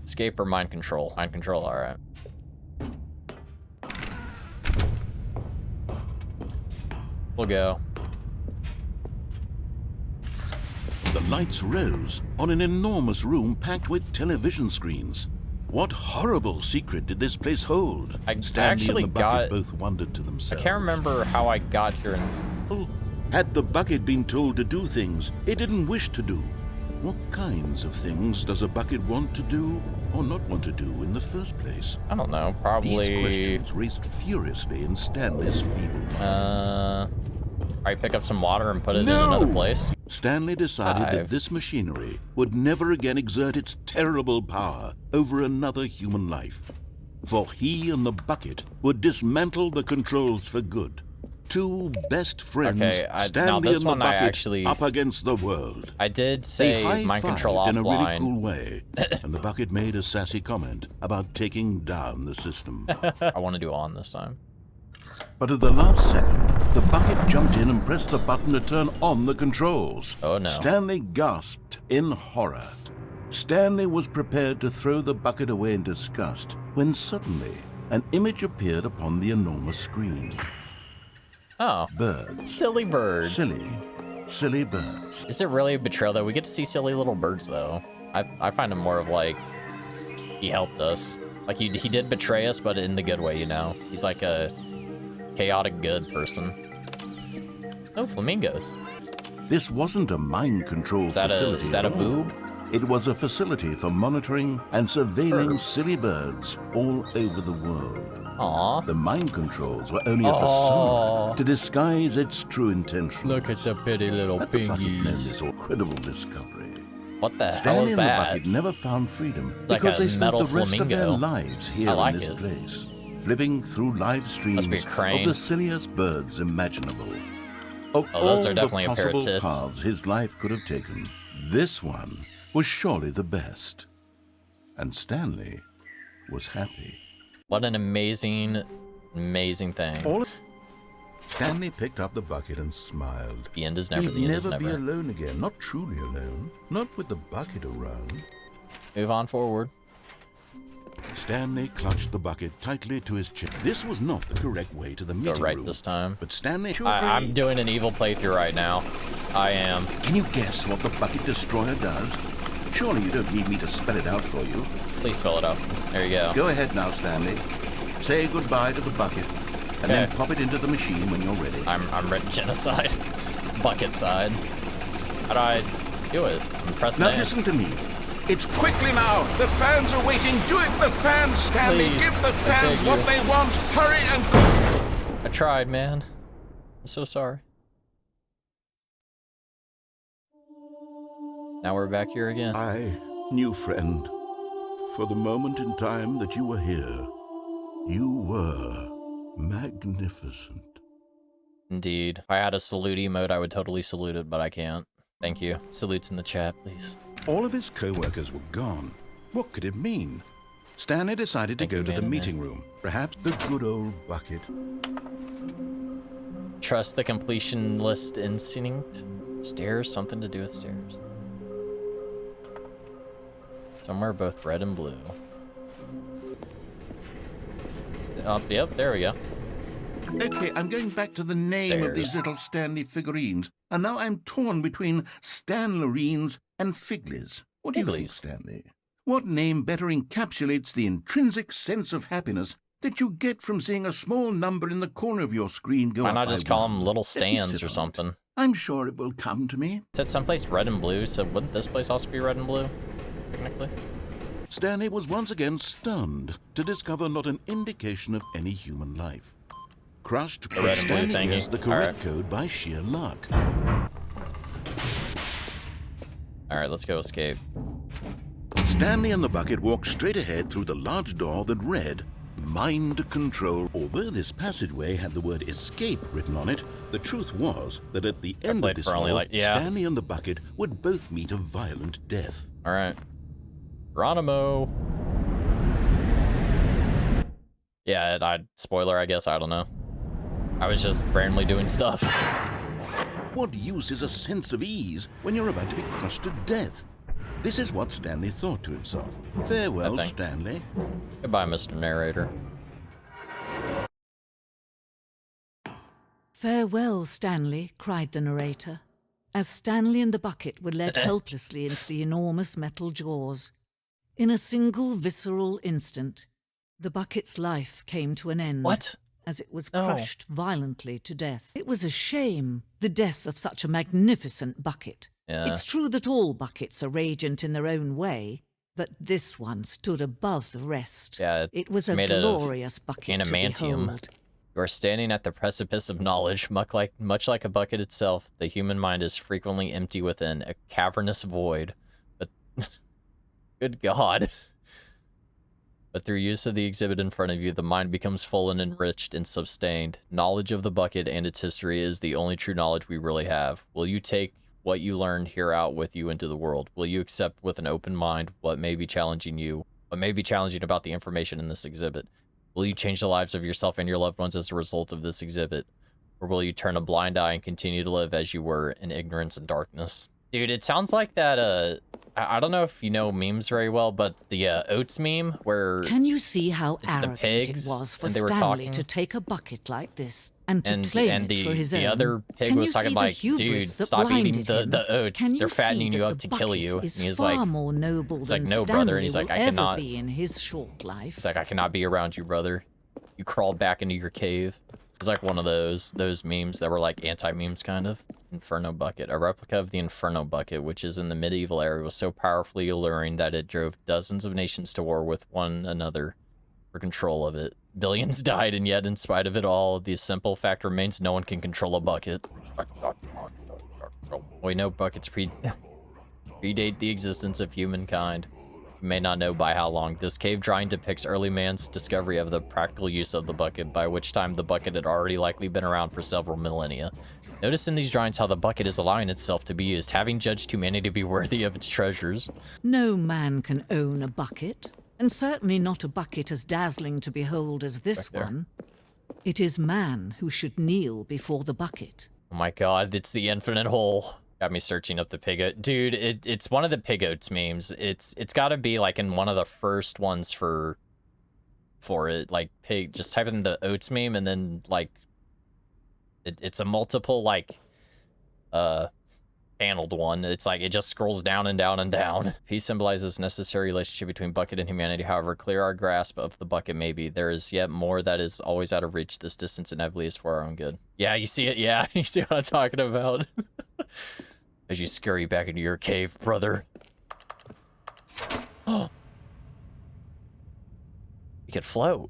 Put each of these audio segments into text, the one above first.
Escape or mind control? Mind control, alright. We'll go. The lights rose on an enormous room packed with television screens. What horrible secret did this place hold? Stanley and the bucket both wondered to themselves. I can't remember how I got here. Had the bucket been told to do things it didn't wish to do? What kinds of things does a bucket want to do or not want to do in the first place? I don't know, probably... These questions raced furiously in Stanley's feeble mind. Probably pick up some water and put it in another place. Stanley decided that this machinery would never again exert its terrible power over another human life. For he and the bucket would dismantle the controls for good. Two best friends, Stanley and the bucket, up against the world. I did say mind control offline. In a really cool way, and the bucket made a sassy comment about taking down the system. I want to do on this time. But at the last second, the bucket jumped in and pressed the button to turn on the controls. Oh no. Stanley gasped in horror. Stanley was prepared to throw the bucket away in disgust when suddenly an image appeared upon the enormous screen. Oh. Birds. Silly birds. Silly birds. Is it really a betrayal though? We get to see silly little birds though. I find him more of like, he helped us. Like he did betray us, but in the good way, you know? He's like a chaotic good person. Oh, flamingos. This wasn't a mind control facility. Is that a boob? It was a facility for monitoring and surveilling silly birds all over the world. Aww. The mind controls were only a facade to disguise its true intentions. Look at the pretty little piggies. This incredible discovery. What the hell is that? Stanley and the bucket never found freedom because they spent the rest of their lives here in this place, flipping through live streams of the silliest birds imaginable. Of all the possible paths his life could have taken, this one was surely the best. And Stanley was happy. What an amazing, amazing thing. Stanley picked up the bucket and smiled. The end is never, the end is never. He'd never be alone again, not truly alone, not with the bucket around. Move on forward. Stanley clutched the bucket tightly to his chest. This was not the correct way to the meeting room. This time. But Stanley I'm doing an evil playthrough right now. I am. Can you guess what the bucket destroyer does? Surely you don't need me to spell it out for you. Please spell it out. There you go. Go ahead now, Stanley. Say goodbye to the bucket, and then pop it into the machine when you're ready. I'm ready. Genocide. Bucket side. How do I do it? I'm pressing Now listen to me. It's quickly now. The fans are waiting. Do it, the fans, Stanley. Please, give the fans what they want. Hurry and... I tried, man. I'm so sorry. Now we're back here again. New friend, for the moment in time that you were here, you were magnificent. Indeed. If I had a salute emote, I would totally salute it, but I can't. Thank you. Salutes in the chat, please. All of his co-workers were gone. What could it mean? Stanley decided to go to the meeting room. Perhaps the good old bucket. Trust the completion list instinct. Stairs, something to do with stairs. Somewhere both red and blue. Yep, there we go. Okay, I'm going back to the name of these little Stanley figurines. And now I'm torn between Stanlerines and Figlies. What do you think, Stanley? What name better encapsulates the intrinsic sense of happiness that you get from seeing a small number in the corner of your screen go up? Why not just call them little stands or something? I'm sure it will come to me. It said someplace red and blue, so wouldn't this place also be red and blue? Technically. Stanley was once again stunned to discover not an indication of any human life. Crushed, but Stanley guessed the correct code by sheer luck. Alright, let's go escape. Stanley and the bucket walked straight ahead through the large door that read, Mind Control. Although this passageway had the word escape written on it, the truth was that at the end of this hall, Stanley and the bucket would both meet a violent death. Alright. Geronimo. Yeah, spoiler, I guess, I don't know. I was just randomly doing stuff. What use is a sense of ease when you're about to be crushed to death? This is what Stanley thought to himself. Farewell, Stanley. Goodbye, Mr. Narrator. Farewell, Stanley, cried the narrator, as Stanley and the bucket were led helplessly into the enormous metal jaws. In a single visceral instant, the bucket's life came to an end. What? As it was crushed violently to death. It was a shame, the death of such a magnificent bucket. Yeah. It's true that all buckets are radiant in their own way, but this one stood above the rest. Yeah, it was a glorious bucket to behold. You are standing at the precipice of knowledge, much like a bucket itself. The human mind is frequently empty within, a cavernous void. But, good God. But through use of the exhibit in front of you, the mind becomes full and enriched and sustained. Knowledge of the bucket and its history is the only true knowledge we really have. Will you take what you learned here out with you into the world? Will you accept with an open mind what may be challenging you, what may be challenging about the information in this exhibit? Will you change the lives of yourself and your loved ones as a result of this exhibit? Or will you turn a blind eye and continue to live as you were in ignorance and darkness? Dude, it sounds like that, I don't know if you know memes very well, but the oats meme where can you see how arrogant pigs, it was for Stanley to take a bucket like this and to claim it for his own? The other pig was talking like, dude, stop eating the oats. They're fattening you up to kill you. And he's like, more noble he's like, no, brother. And he's like, I cannot be in his short life. He's like, I cannot be around you, brother. You crawled back into your cave. It's like one of those memes that were like anti-memes kind of. Inferno Bucket. A replica of the Inferno Bucket, which is in the medieval era, was so powerfully alluring that it drove dozens of nations to war with one another for control of it. Billions died, and yet, in spite of it all, the simple fact remains no one can control a bucket. We know buckets predate the existence of humankind. You may not know by how long. This cave drawing depicts early man's discovery of the practical use of the bucket, by which time the bucket had already likely been around for several millennia. Notice in these drawings how the bucket is allowing itself to be used, having judged humanity to be worthy of its treasures. No man can own a bucket, and certainly not a bucket as dazzling to behold as this one. It is man who should kneel before the bucket. Oh my God, it's the infinite hole. Got me searching up the pig oat. Dude, it's one of the pig oats memes. It's got to be like in one of the first ones for it. Like pig, just type in the oats meme and then like it's a multiple like paneled one. It's like it just scrolls down and down and down. Peace symbolizes necessary relationship between bucket and humanity. However clear our grasp of the bucket may be, there is yet more that is always out of reach. This distance inevitably is for our own good. Yeah, you see it. Yeah, you see what I'm talking about. As you scurry back into your cave, brother. Oh, you could float.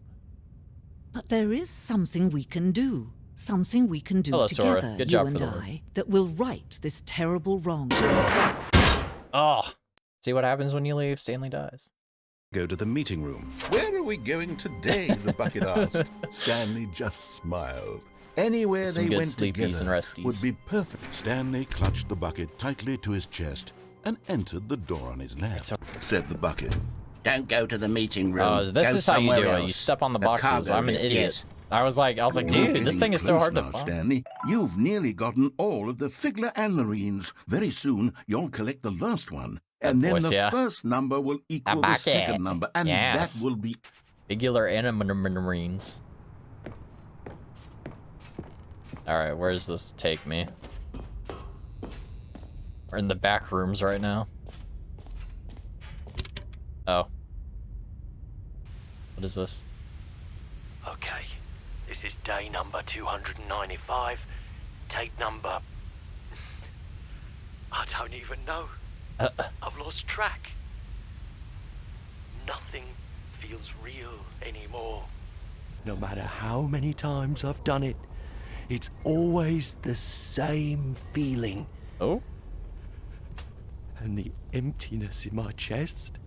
But there is something we can do. Something we can do together, Sora. Good job you for and the I, that will right this terrible wrong. Oh, see what happens when you leave? Stanley dies. Go to the meeting room. Where are we going today? The bucket asked. Stanley just smiled. Anywhere they went together would be perfect. Stanley clutched the bucket tightly to his chest and entered the door on his left. Said the bucket. Don't go to the meeting room. Oh, this is how you do it. You step on the boxes. I'm an idiot. Yes. I was like, dude, this thing is so hard to find. Stanley, you've nearly gotten all of the Figler and Marines. Very soon, you'll collect the last one. And then the first number will equal the second number. And that will be... Figular and Marines. Alright, where does this take me? We're in the back rooms right now. Oh. What is this? Okay, this is day number 295. Tape number... I don't even know. I've lost track. Nothing feels real anymore. No matter how many times I've done it, it's always the same feeling. Oh? And the emptiness in my chest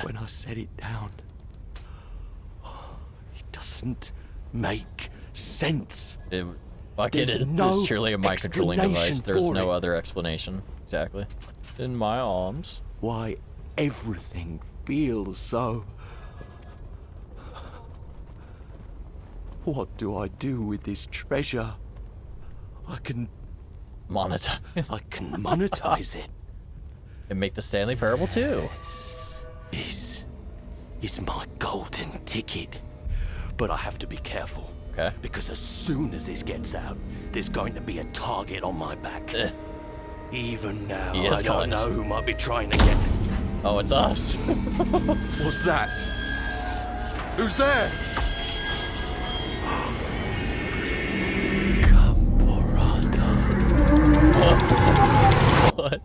when I set it down. It doesn't make sense. Bucket is truly a mind-controlling device. There's no other explanation. Exactly. In my arms. Why everything feels so... What do I do with this treasure? I can monetize. I can monetize it. And make the Stanley Parable too. This is my golden ticket. But I have to be careful. Okay. Because as soon as this gets out, there's going to be a target on my back. Even now, I don't know who might be trying to get... Oh, it's us. What's that? Who's there? What?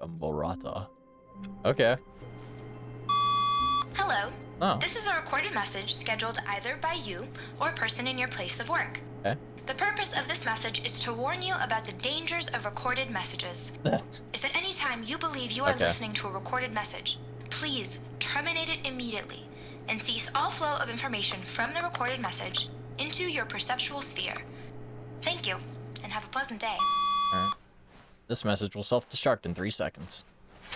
Gumborata. Okay. Hello. Oh. This is a recorded message scheduled either by you or a person in your place of work. Okay. The purpose of this message is to warn you about the dangers of recorded messages. If at any time you believe you are listening to a recorded message, please terminate it immediately and cease all flow of information from the recorded message into your perceptual sphere. Thank you, and have a pleasant day. Alright. This message will self-destruct in 3 seconds.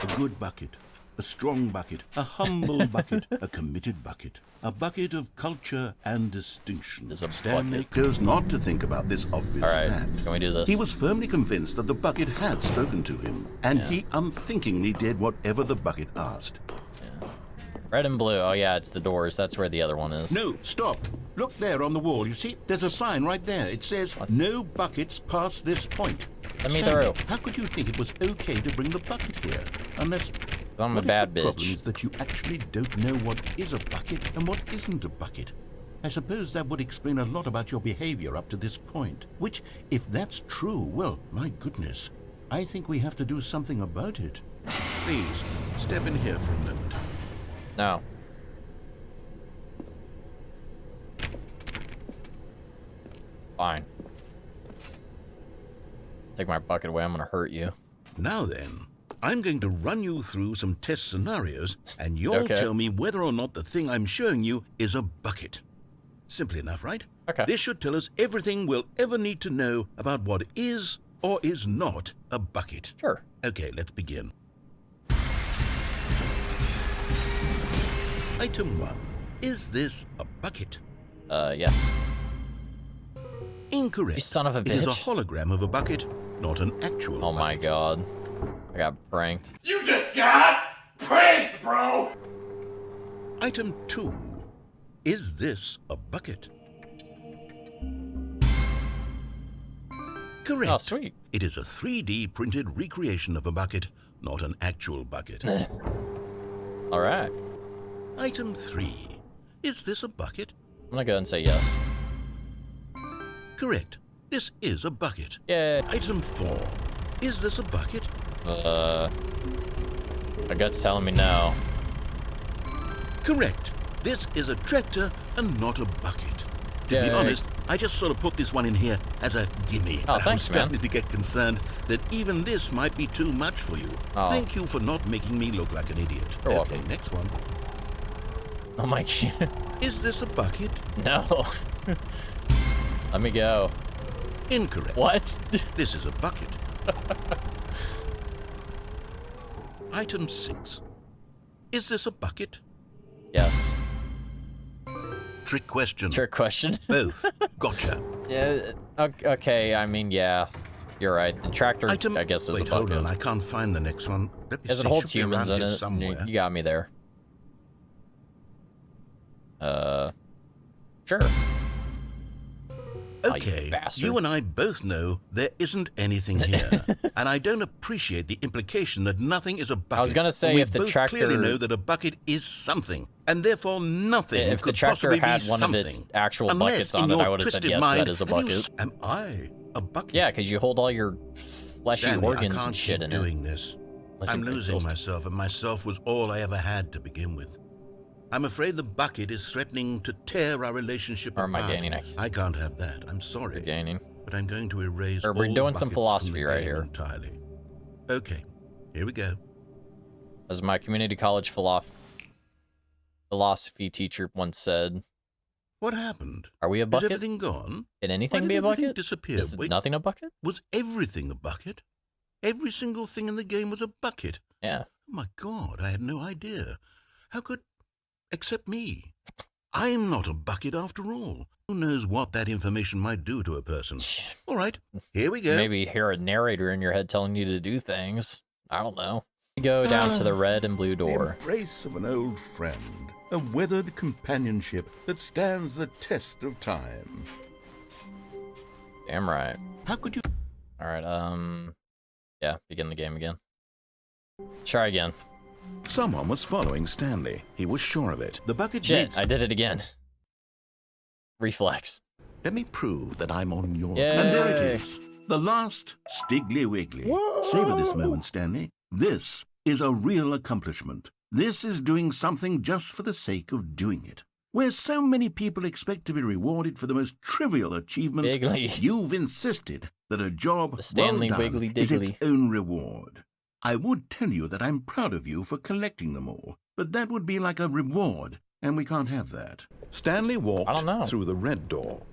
A good bucket, a strong bucket, a humble bucket, a committed bucket, a bucket of culture and distinction. Stanley chose not to think about this obvious fact. Can we do this? He was firmly convinced that the bucket had spoken to him, and he unthinkingly did whatever the bucket asked. Red and blue. Oh yeah, it's the doors. That's where the other one is. No, stop. Look there on the wall. You see? There's a sign right there. It says, no buckets past this point. Let me through. How could you think it was okay to bring the bucket here? Unless... I'm a bad bitch. The problem is that you actually don't know what is a bucket and what isn't a bucket. I suppose that would explain a lot about your behavior up to this point. Which, if that's true, well, my goodness. I think we have to do something about it. Please, step in here for a moment. No. Fine. Take my bucket away, I'm gonna hurt you. Now then, I'm going to run you through some test scenarios, and you'll tell me whether or not the thing I'm showing you is a bucket. Simple enough, right? Okay. This should tell us everything we'll ever need to know about what is or is not a bucket. Sure. Okay, let's begin. Item 1. Is this a bucket? Yes. Incorrect. You son of a bitch. It is a hologram of a bucket, not an actual bucket. Oh my god. I got pranked. You just got pranked, bro! Item 2. Is this a bucket? Correct. Oh, sweet. It is a 3D printed recreation of a bucket, not an actual bucket. Alright. Item 3. Is this a bucket? I'm gonna go ahead and say yes. Correct. This is a bucket. Yay. Item 4. Is this a bucket? My gut's telling me no. Correct. This is a tractor and not a bucket. To be honest, I just sort of put this one in here as a gimme. Oh, thanks, I was starting to get concerned that even this might be too much for you. Oh. Thank you for not making me look like an idiot. You're okay, welcome. next one. Oh my god. Is this a bucket? No. Let me go. Incorrect. What? This is a bucket. Item 6. Is this a bucket? Yes. Trick question. Trick question. Both. Gotcha. Yeah. Okay. I mean, yeah. You're right. The tractor, I guess, is a bucket. Hold on. I can't find the next one. Let me As see. it holds Should be humans around in here it. somewhere. You got me there. Sure. Okay, Oh, you and I both know there isn't anything here, and I don't appreciate the implication that nothing is a bucket. I was gonna say, we if the both tractor clearly know that a bucket is something, and therefore nothing if the could tractor possibly had be one something. of its actual Unless, buckets on in it, I your would have said twisted yes. mind, That is a bucket. Am I a bucket? Yeah, because you hold all your fleshy Stanley, organs I can't and shit keep in doing it. this. Listen, I'm losing myself, and myself was all I ever had to begin with. I'm afraid the bucket is threatening to tear our relationship Or am I apart. gaining? I can't have that. I'm sorry. You're gaining. But I'm going to erase Or we're all doing some buckets philosophy from the right game here. entirely. Okay, here we go. As my community college philosophy teacher once said, What happened? "Are we a bucket? Is everything gone? Can anything Why be did a everything bucket? disappear? Is Wait, nothing a bucket?" was everything a bucket? Every single thing in the game was a bucket. Yeah. Oh my God, I had no idea. How could... except me. I'm not a bucket after all. Who knows what that information might do to a person? All right, here we go. Maybe hear a narrator in your head telling you to do things. I don't know. You go down to the red and blue door. The embrace of an old friend. A weathered companionship that stands the test of time. Damn right. How could you... All right, yeah, begin the game again. Try again. Someone was following Stanley. He was sure of it. The bucket Shit, needs... I did it again. Reflex. Let me prove that I'm on your... Yay. And there it is. The last Stiggly Wiggly. Whoa. Savor this moment, Stanley. This is a real accomplishment. This is doing something just for the sake of doing it. Where so many people expect to be rewarded for the most trivial achievements, Wiggly. You've insisted that a job Stanley well done Wiggly is its Diggly. own reward. I would tell you that I'm proud of you for collecting them all, but that would be like a reward, and we can't have that. Stanley walked through the red door.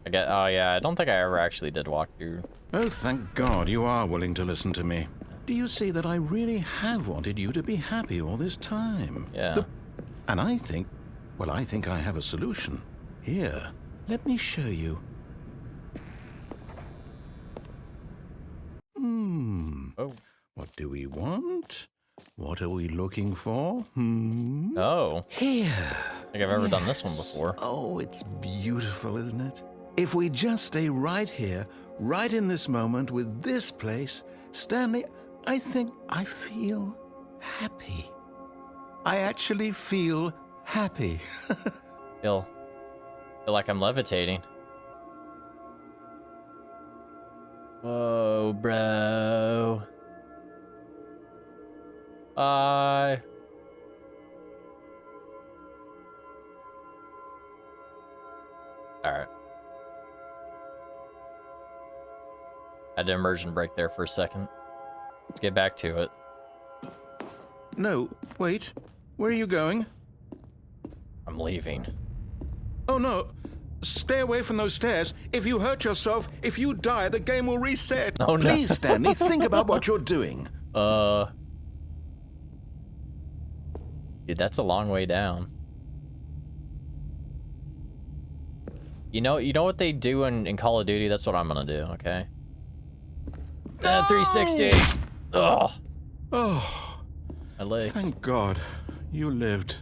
Oh yeah, I don't think I ever actually did walk through. Oh, thank God you are willing to listen to me. Do you see that I really have wanted you to be happy all this time? Yeah. And I think I have a solution. Here, let me show you. Oh. What do we want? What are we looking for? Oh. Here. I think I've ever done this one before. Oh, it's beautiful, isn't it? If we just stay right here, right in this moment with this place, Stanley, I think I feel happy. I actually feel happy. feel like I'm levitating. Whoa, bro. Bye. Alright. Had an immersion break there for a second. Let's get back to it. No, wait. Where are you going? I'm leaving. Oh, no. Stay away from those stairs. If you hurt yourself, if you die, the game will reset. Oh, no. Please, Stanley, think about what you're doing. Dude, that's a long way down. You know what they do in Call of Duty? That's what I'm gonna do, okay? 360! Ugh. Oh. My legs. Thank God. You lived.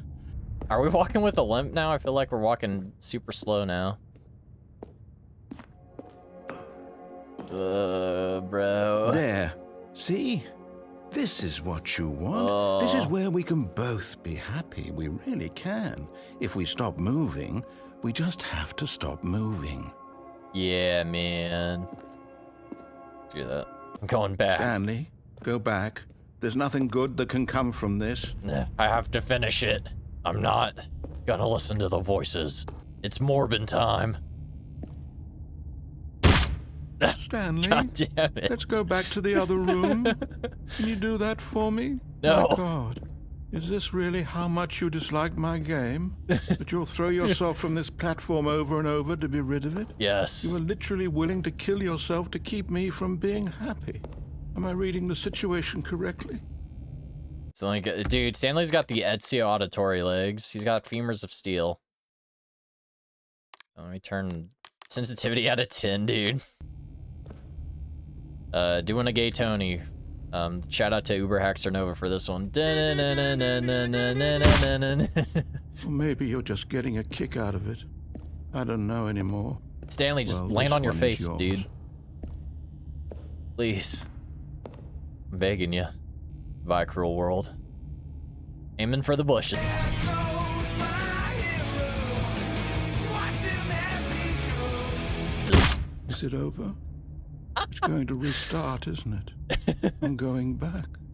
Are we walking with a limp now? I feel like we're walking super slow now. Bro. There. See? This is what you want. This is where we can both be happy. We really can. If we stop moving, we just have to stop moving. Yeah, man. Do that. I'm going back. Stanley, go back. There's nothing good that can come from this. I have to finish it. I'm not gonna listen to the voices. It's Morbin time. Stanley, God damn it. Let's go back to the other room. Can you do that for me? No. My God, is this really how much you dislike my game? That you'll throw yourself from this platform over and over to be rid of it? Yes. You are literally willing to kill yourself to keep me from being happy. Am I reading the situation correctly? So like, dude, Stanley's got the Ezio auditory legs. He's got femurs of steel. Let me turn sensitivity out of 10, dude. Doing a gay Tony. Shout out to Uber Hackster Nova for this one. Or maybe you're just getting a kick out of it. I don't know anymore. Stanley, just land on your face, dude. Please. I'm begging you. Bye, cruel world. Aiming for the bush. Is it over? It's going to restart, isn't it? I'm going back.